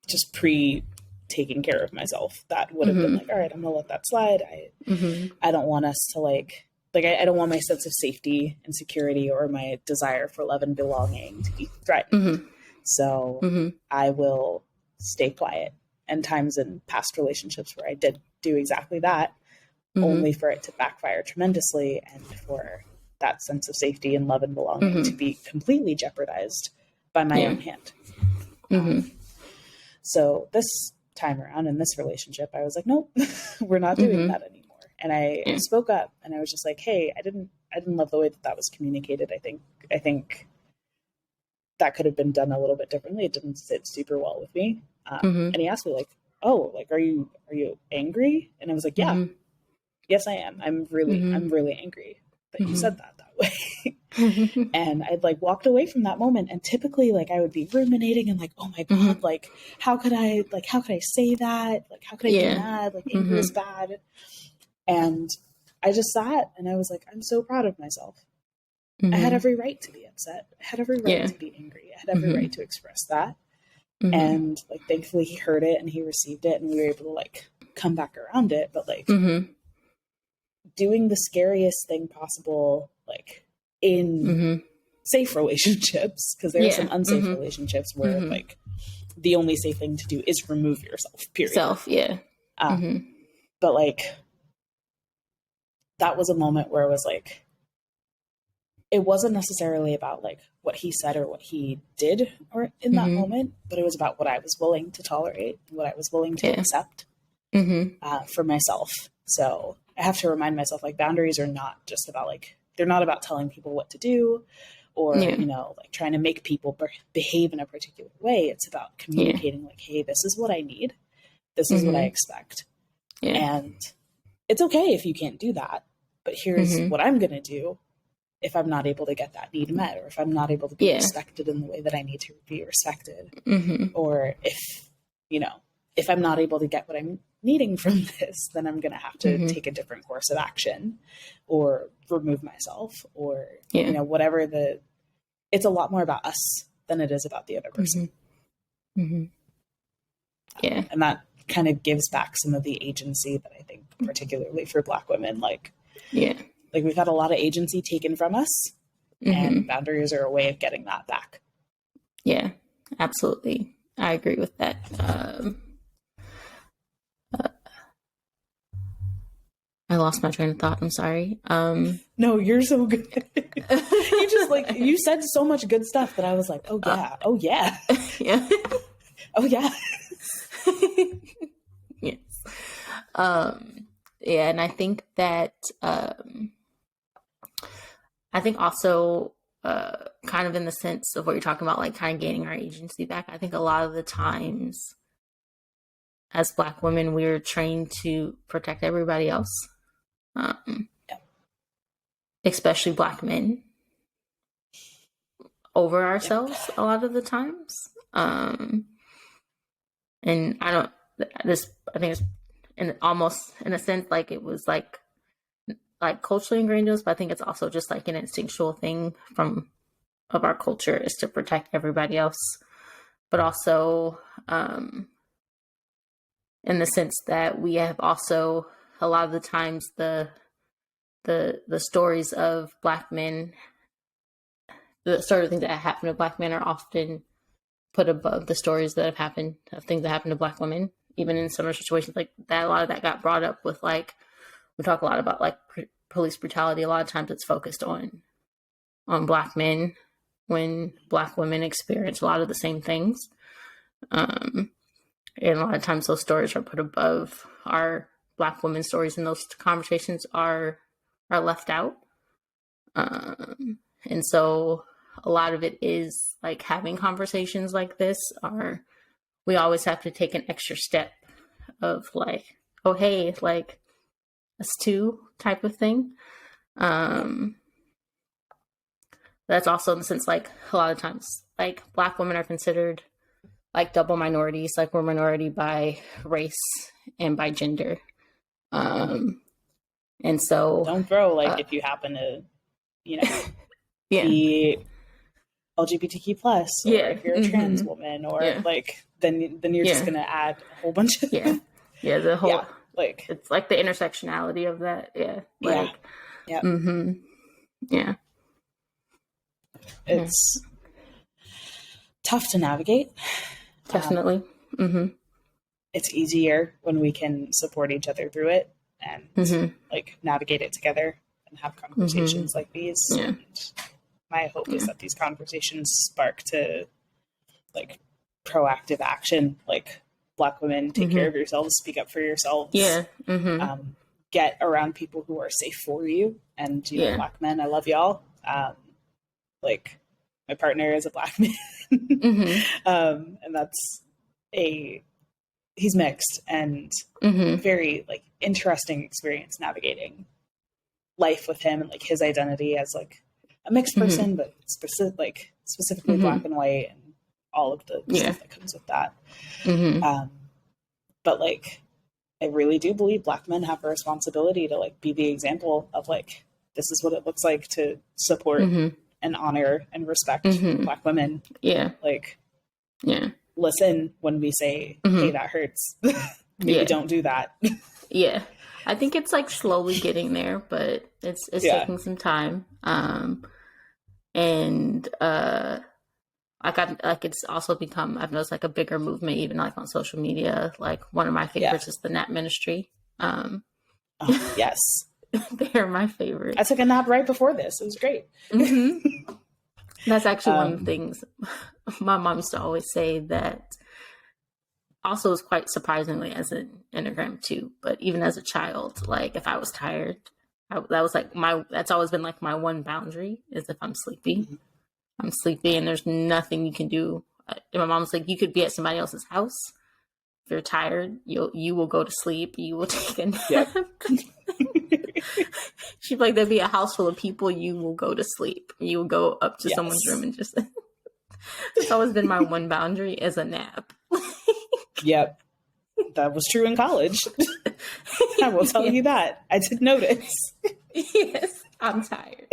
just pre taking care of myself. That would have been like, all right, I'm gonna let that slide. I don't want us to like I don't want my sense of safety and security or my desire for love and belonging to be threatened. So I will stay quiet. And times in past relationships where I did do exactly that, only for it to backfire tremendously and for that sense of safety and love and belonging to be completely jeopardized by my own hand. So this time around in this relationship, I was like, nope, we're not doing that anymore. And I spoke up and I was just like, hey, I didn't love the way that was communicated. I think that could have been done a little bit differently. It didn't sit super well with me. And he asked me like, oh, like, are you angry? And I was like, yeah, yes, I am. I'm really angry that you said that way. And I'd like walked away from that moment. And typically like I would be ruminating and like, oh my God, like, how could I say that? Like, how could I be mad? Like anger is bad. And I just sat and I was like, I'm so proud of myself. I had every right to be upset. I had every right to be angry. I had every right to express that. And like, thankfully he heard it and he received it and we were able to like come back around it. But like doing the scariest thing possible, like in safe relationships, because there are some unsafe relationships where like the only safe thing to do is remove yourself, period. But like, that was a moment where it was like, it wasn't necessarily about like what he said or what he did or in that moment, but it was about what I was willing to tolerate, what I was willing to accept for myself. So I have to remind myself like boundaries are not just about like, they're not about telling people what to do or, you know, like trying to make people behave in a particular way. It's about communicating like, hey, this is what I need. This is what I expect. And it's okay if you can't do that, but here's what I'm going to do if I'm not able to get that need met, or if I'm not able to be respected in the way that I need to be respected, or if, you know, if I'm not able to get what I needing from this, then I'm going to have to take a different course of action or remove myself or, whatever it's a lot more about us than it is about the other person. Yeah. And that kind of gives back some of the agency that I think, particularly for Black women, like we've had a lot of agency taken from us, and boundaries are a way of getting that back. Yeah, absolutely. I agree with that. I lost my train of thought. I'm sorry. No, you're so good. You just you said so much good stuff that I was like, oh yeah, oh yeah. Yeah. Oh yeah. Yes. Yeah, and I think that I think also kind of in the sense of what you're talking about, like kind of gaining our agency back. I think a lot of the times as Black women, we're trained to protect everybody else, especially Black men, over ourselves a lot of the times. And I think it's almost in a sense like it was like culturally ingrained in us, but I think it's also just like an instinctual thing of our culture is to protect everybody else, but also in the sense that we have also a lot of the times the stories of Black men, the sort of things that happen to Black men are often put above the stories that have happened of things that happen to Black women, even in similar situations like that. A lot of that got brought up with like, we talk a lot about like police brutality. A lot of times it's focused on Black men when Black women experience a lot of the same things. And a lot of times those stories are put above our Black women's stories, and those conversations are left out. And so a lot of it is like having conversations like this we always have to take an extra step of like, oh, hey, like us too type of thing. That's also in the sense like a lot of times like Black women are considered like double minorities, like we're minority by race and by gender. And so don't throw like if you happen to, be LGBTQ plus, or if you're a trans woman, or like then you're just gonna add a whole bunch of the whole like it's like the intersectionality of that. It's tough to navigate. Definitely. It's easier when we can support each other through it and like navigate it together and have conversations like these. And my hope is that these conversations spark to like proactive action, like Black women, take care of yourselves, speak up for yourselves. Get around people who are safe for you. And Black men, I love y'all. Like my partner is a Black man. And that's he's mixed and very like interesting experience navigating life with him and like his identity as like a mixed person, but specifically Black and white and all of the stuff that comes with that. But like, I really do believe Black men have a responsibility to like be the example of like, this is what it looks like to support and honor and respect Black women. Like, listen when we say, hey, that hurts. Maybe don't do that. I think it's like slowly getting there, but it's taking some time. Like it's also become, I've noticed like a bigger movement, even like on social media. Like one of my favorites is the nap ministry. Yes. They're my favorite. I took a nap right before this. It was great. That's actually one of the things my mom used to always say that also is quite surprisingly as an Enneagram too, but even as a child, like if I was tired, that's always been like my one boundary is if I'm sleepy. I'm sleepy and there's nothing you can do. And my mom's like, you could be at somebody else's house. If you're tired, you will go to sleep. You will take a nap. She'd be like, there'll be a house full of people. You will go to sleep. You will go up to someone's room and just. It's always been my one boundary is a nap. Yep. that was true in college. I will tell you that. I did notice. Yes, I'm tired.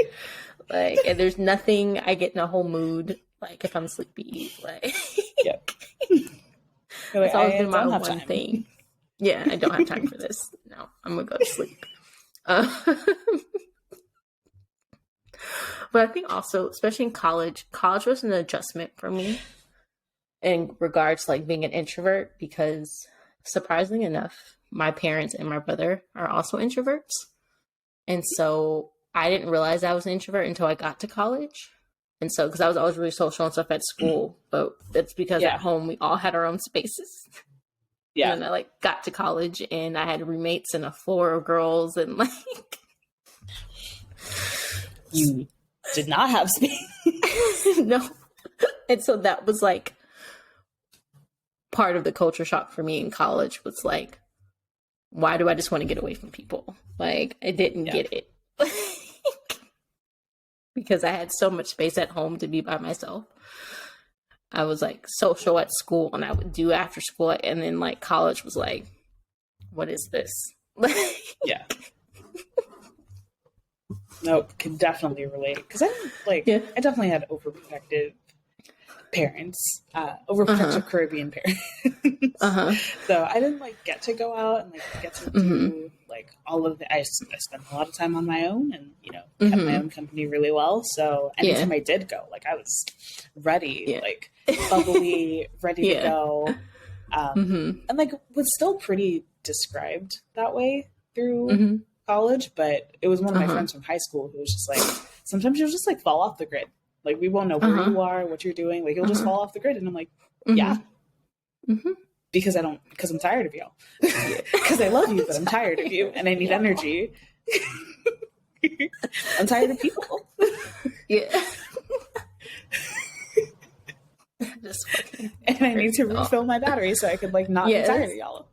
Like, and there's nothing, I get in a whole mood, like, if I'm sleepy. Like, Yep. It's always been my one thing. Yeah, I don't have time for this. No, I'm going to go to sleep. But I think also, especially in college was an adjustment for me in regards to like being an introvert, because surprisingly enough, my parents and my brother are also introverts. And so I didn't realize I was an introvert until I got to college. And so, because I was always really social and stuff at school, but it's because at home we all had our own spaces. Yeah. And then I like got to college and I had roommates and a floor of girls and like. You did not have space. No. And so that was like part of the culture shock for me in college, was like, why do I just want to get away from people? Like, I didn't get it. Because I had so much space at home to be by myself. I was like social at school and I would do after school. And then like college was like, what is this? Yeah. Nope, can definitely relate. Because I definitely had overprotective parents, overprotective Caribbean parents. So I didn't like get to go out and like get to do like all of the. I spent a lot of time on my own, and kept my own company really well. So anytime I did go, like I was ready, like bubbly, ready to go, and like was still pretty described that way through college. But it was one of my friends from high school who was just like, sometimes you'll just like fall off the grid. Like, we won't know where you are, what you're doing. Like, you'll just fall off the grid. And I'm like, yeah. Because I'm tired of y'all. Because I love you, but I'm tired of you. And I need energy. I'm tired of people. Yeah. And I need to refill my battery so I could, like, not be tired of y'all.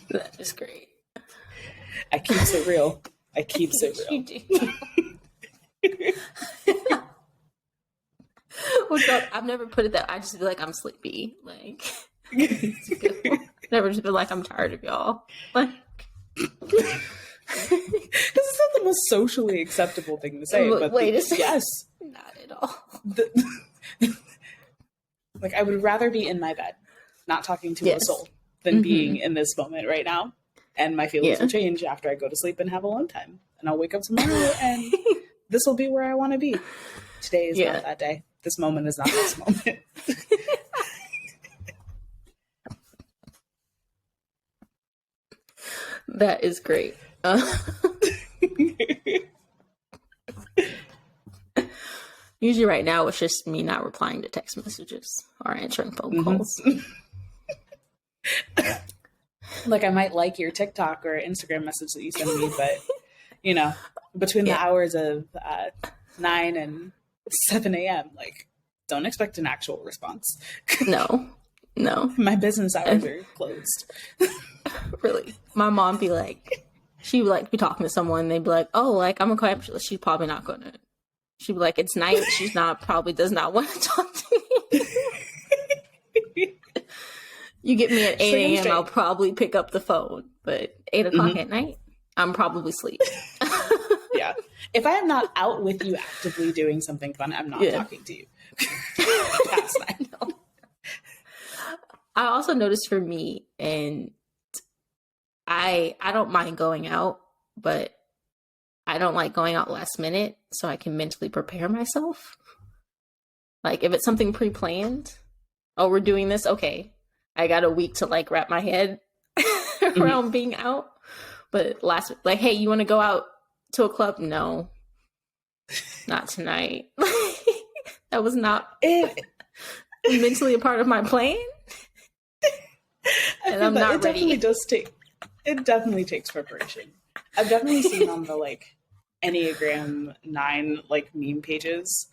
That is great. I keeps it real. You do. Well, I've never put it that. I just feel like I'm sleepy. Like, never just been like I'm tired of y'all. Like, because it's not the most socially acceptable thing to say. But wait a second. Yes, not at all. Like, I would rather be in my bed, not talking to a soul, than being in this moment right now. And my feelings will change after I go to sleep and have alone time. And I'll wake up tomorrow and this will be where I want to be. Today is not that day. This moment is not this moment. That is great. Usually right now it's just me not replying to text messages or answering phone calls. Like, I might like your TikTok or Instagram message that you send me, but between the hours of 9 and 7 a.m., like, don't expect an actual response. No. My business hours are closed. Really. My mom be like, she would like be talking to someone and they'd be like, oh, like, I'm gonna call. She's probably not gonna. She'd be like, it's night. She's probably does not want to talk to me. You get me at 8 a.m., I'll probably pick up the phone. But 8 o'clock at night, I'm probably asleep. Yeah. If I am not out with you actively doing something fun, I'm not talking to you. Past night. I also noticed for me, and I don't mind going out, but I don't like going out last minute, so I can mentally prepare myself. Like, if it's something pre-planned, oh, we're doing this, okay. I got a week to like wrap my head around being out. But like, hey, you want to go out to a club? No, not tonight. That was not mentally a part of my plan. And I'm not ready. It definitely takes preparation. I've definitely seen on the like Enneagram 9 like meme pages.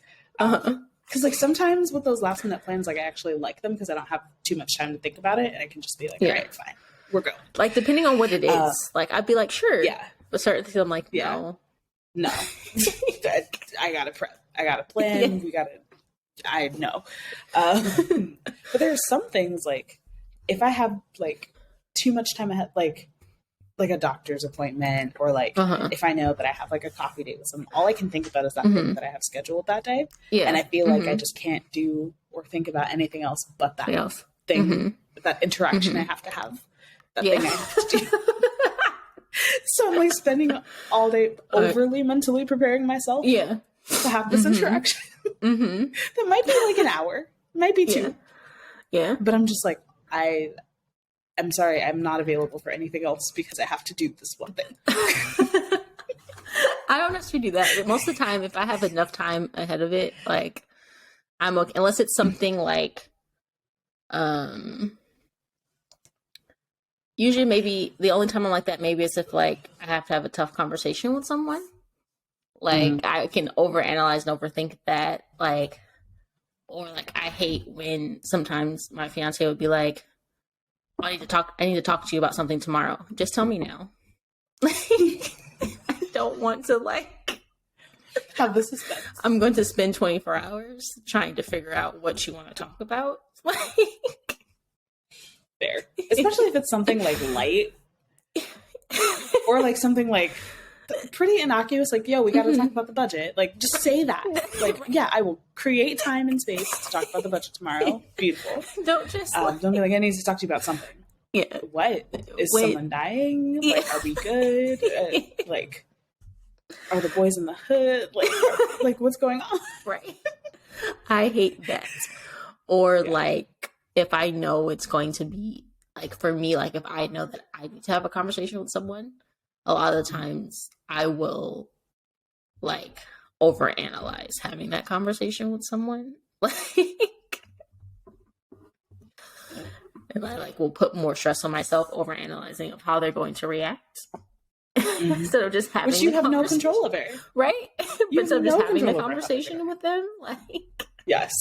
Because like sometimes with those last minute plans, like I actually like them because I don't have too much time to think about it, and I can just be like, all right, fine, we're going. Like, depending on what it is, like I'd be like, sure, but certain things I'm like, no, no. I gotta prep. I gotta plan. I know. But there's some things like if I have like too much time ahead, like a doctor's appointment, or like if I know that I have like a coffee date with someone, all I can think about is that thing that I have scheduled that day. Yeah. And I feel like I just can't do or think about anything else but that thing, that interaction I have to have, that thing I have to do. So I'm like spending all day overly mentally preparing myself to have this interaction. That might be like an hour, might be two. Yeah. But I'm just like, I'm sorry, I'm not available for anything else because I have to do this one thing. I don't necessarily do that, but most of the time, if I have enough time ahead of it, like, I'm okay. Unless it's something like, usually maybe the only time I'm like that maybe is if like I have to have a tough conversation with someone. Like I can overanalyze and overthink that, like, or like I hate when sometimes my fiance would be like, I need to talk to you about something tomorrow. Just tell me now. I don't want to like have the suspense. I'm going to spend 24 hours trying to figure out what you want to talk about. There. Especially if it's something like light or like something like pretty innocuous, like, yo, we got to talk about the budget. Like, just say that. Like, yeah, I will create time and space to talk about the budget tomorrow. Beautiful. Don't just don't be like, I need to talk to you about something. Yeah. What? Is someone dying? Yeah. Like, are we good? Like, are the boys in the hood? Like, what's going on? Right. I hate that. Or like, if I know it's going to be, like, for me, like, if I know that I need to have a conversation with someone, a lot of the times I will, like, overanalyze having that conversation with someone. Like, and I, like, will put more stress on myself overanalyzing of how they're going to react. Instead of just having, which you have no control over. Right? But instead of just having the conversation with them, like. Yes.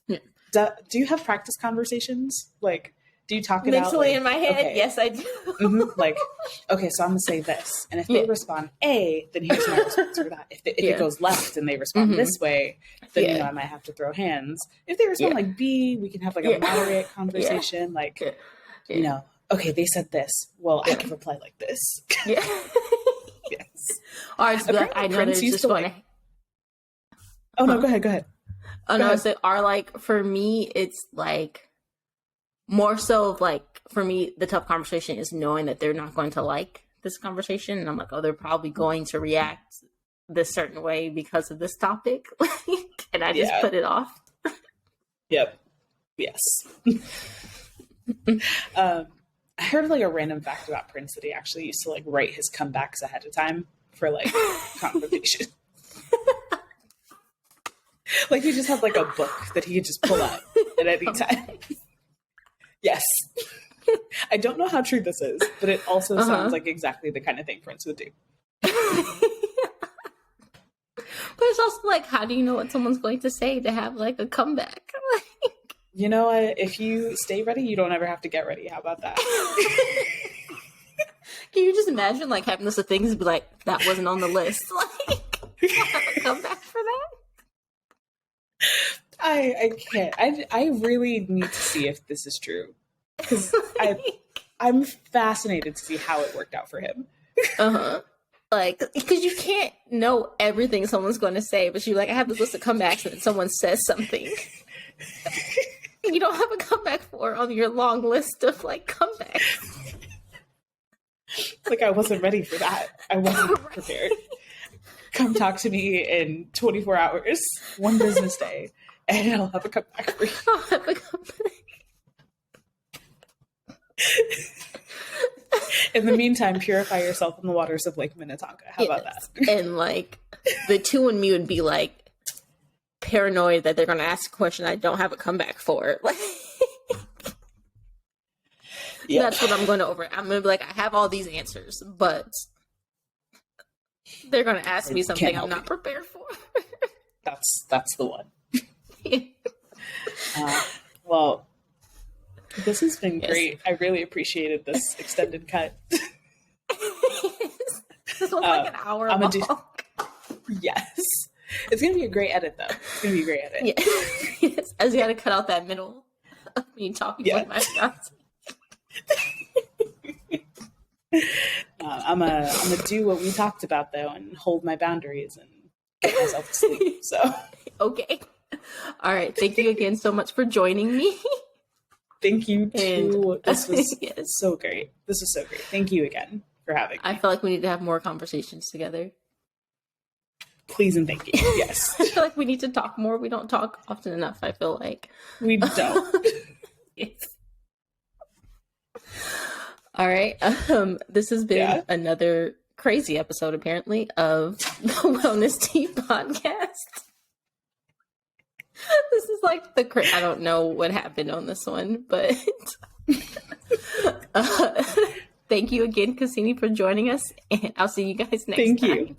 Yeah. Do you have practice conversations? Like, do you talk it mentally out, like, in my head? Okay. Yes, I do. Like, okay, so I'm gonna say this, and if they respond A, then here's my response for that. If it goes left and they respond this way, then you know I might have to throw hands. If they respond like B, we can have like a moderate conversation. Like, you know, okay, they said this. Well, I can reply like this. Yeah. Yes. Or I just be like, I know there's just going to. Oh no, go ahead. Oh no, so are like, for me, it's like more so of like, for me, the tough conversation is knowing that they're not going to like this conversation. And I'm like, oh, they're probably going to react this certain way because of this topic. And I just put it off. Yep. Yes. I heard like a random fact about Prince that he actually used to like write his comebacks ahead of time for like confrontation. Like he just had like a book that he could just pull out at any time. Yes. I don't know how true this is, but it also sounds like exactly the kind of thing Prince would do. But it's also like, how do you know what someone's going to say to have like a comeback? You know what? If you stay ready, you don't ever have to get ready. How about that? Can you just imagine like having this thing and be like, that wasn't on the list? Like, have a comeback for that? I can't. I really need to see if this is true. Because I'm fascinated to see how it worked out for him. Like, because you can't know everything someone's going to say, but you're like, I have this list of comebacks, and then someone says something you don't have a comeback for on your long list of like comebacks. Like, I wasn't ready for that. I wasn't prepared. Come talk to me in 24 hours, one business day, and I'll have a comeback for you. I'll have a comeback. In the meantime, purify yourself in the waters of Lake Minnetonka. How about that? And like, the two in me would be like paranoid that they're going to ask a question I don't have a comeback for. Like, that's what I'm going to I'm going to be like, I have all these answers, but they're going to ask me something I'm not prepared for. That's the one. Well, this has been great. I really appreciated this extended cut. This was like an hour long. Yes. It's going to be a great edit, though. It's going to be a great edit. Yeah. Yes. I just got to cut out that middle of me talking with my shots. I'm gonna do what we talked about, though, and hold my boundaries and get myself to sleep. So okay. All right. Thank you again so much for joining me. Thank you too. This was yes. so great. This was so great. Thank you again for having me. I feel like we need to have more conversations together. Please and thank you. Yes. I feel like we need to talk more. We don't talk often enough, I feel like. We don't. Yes. All right. This has been another crazy episode, apparently, of the Wellness Tea Podcast. This is like I don't know what happened on this one, but thank you again, Kaciny, for joining us, and I'll see you guys next time. Thank you.